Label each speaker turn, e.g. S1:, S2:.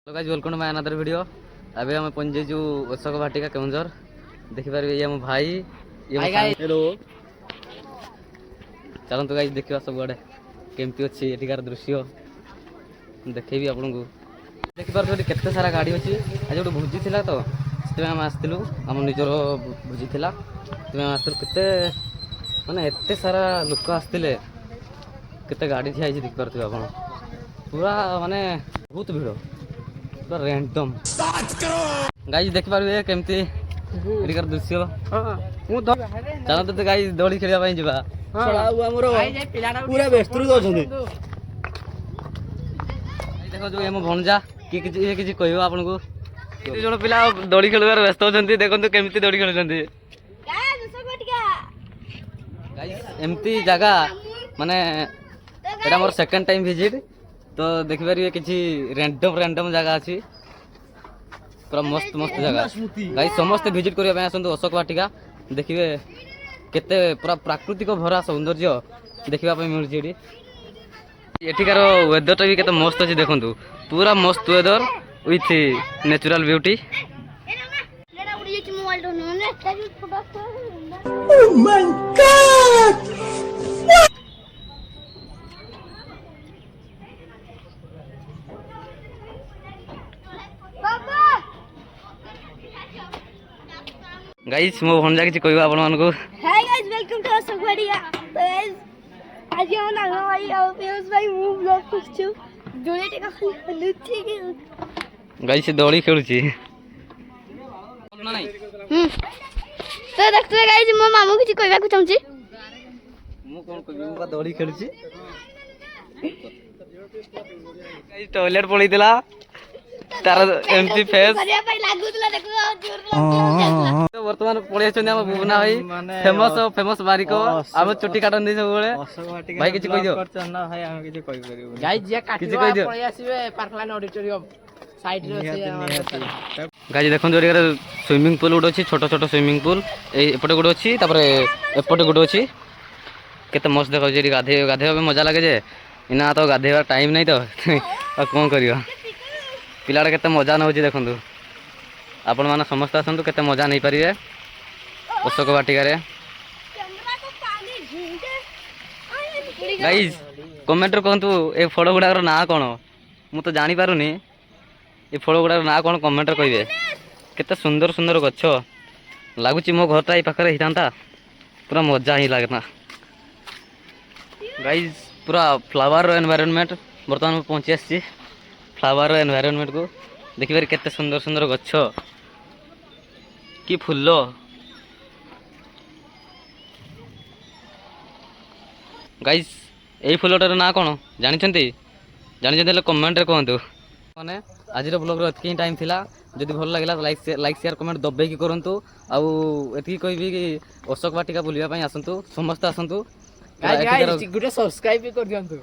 S1: Hello guys welcome to my another video. अबे हम पहुंचे जो अशोक वाटिका केउंझर देखि पारे ये हम भाई ये हेलो चलंतु गाइस देखिबा सब आडे केमती अछि एठिकार दृश्य देखेबी आपन को देखि पार केते सारा गाड़ी अछि आज गोटे भोजी थिला तो से हम आस्तिलु हम निजरो भोजी थिला ते हम आस्तिलु केते माने एते सारा लोक आस्तिले केते गाड़ी थिया अछि देख पारथि आपन पूरा माने बहुत भीड़ पूरा रैंडम गाइस देख पारबे केमती एठिकार दृश्य मु चलंतु तो गाइस दौड़ी खेलिया पई जिबा सळाउ हमर पूरा व्यस्तृत अछंती देखो जो एम भणजा कि किछि कहबो आपन को केते जण पिला दौड़ी खेलबार व्यस्त अछंती देखंतु केमती दौड़ी खेलुछंती गाइस एमती जगह माने एटा मोर सेकंड टाइम विजिट तो देखि पारिबे किछि रैंडम जगह अछि पूरा मस्त मस्त जगह गाइस समस्त विजिट करिया पय आसंतु अशोक वाटिका देखिबे केते पूरा प्राकृतिक भरा सौंदर्य देखिबा पय मिलुछि एठी एठिकार वेदर भी केते मस्त अछि देखंतु पूरा मस्त weather with natural beauty oh my God guys मो भणजा किछि कहबा आपन मान को
S2: hi guys welcome to Ashok Vatika तो गाइस आज हम ना भाई और पेस भाई मु ब्लॉग करछु जोले टेका खाली ठीक है
S1: गाइस दौड़ी खेलुछि ना नहीं
S2: तो देखते गाइस मो मामू किछि कहबा को चाहूची
S1: मु कोन कहबी मु दौड़ी खेलुछि गाइस टॉयलेट पळी दिला तार एमटी फेस
S2: करिया भाई लागुतला देखो जोर
S1: तो वर्तमान पळी छन हम बुबना भाई फेमस बारिको हम चुटी काटन दी सब बेले भाई किछि कहि दियो
S3: ना भाई हम किछि कहि परिबो
S4: गाइस जे
S1: किछि
S4: काटिबा
S1: कहि दियो
S4: पळी आसीबे पार्कलाइन ऑडिटोरियम साइड रे अछि
S1: गाइस देखन जोरी स्विमिंग पूल उड अछि छोटो छोटो स्विमिंग पूल एपटे गुड अछि तापर एपटे गुड अछि केते मस्त देखौ जेरी गाधे में मजा लागे जे इना तो गाधेवा टाइम नै तो कोन करियो पिलाडा केते मजा न होछि देखंतु आपण माने समस्त आसंतु केते मजा नै परिबे अशोक वाटिका रे
S2: कैमरा को पानी झिंगे
S1: गाइस कमेंट रे कहंतु ए फोटो गुडा रो ना कोन मु तो जानि पारुनी ए फोटो गुडा रो ना कोन कमेंट रे कहिबे केते सुंदर सुंदर गच्छ लागुची मो घरटा ए पाखरे हितांता पूरा मजा ही लागना गाइस पूरा फ्लावर एनवायरनमेंट बर्तमान पहुंची आसी फ्लावर एनवायरनमेंट को देखिबार केते सुंदर सुंदर गच्छ कि फुल्लो गाइस एई फुल्लोटार ना कोन जानिछंती ले कमेंट रे कहंतु माने आज रो ब्लॉग रो एतकी टाइम थिला जदि भल लागला लाइक शेयर कमेंट दबे की करंतु आ एतकी कहबी कि अशोक वाटिका बुलिया पई आसंतु समस्त आसंतु
S4: गाइस गुटे सब्सक्राइब भी कर दियंतु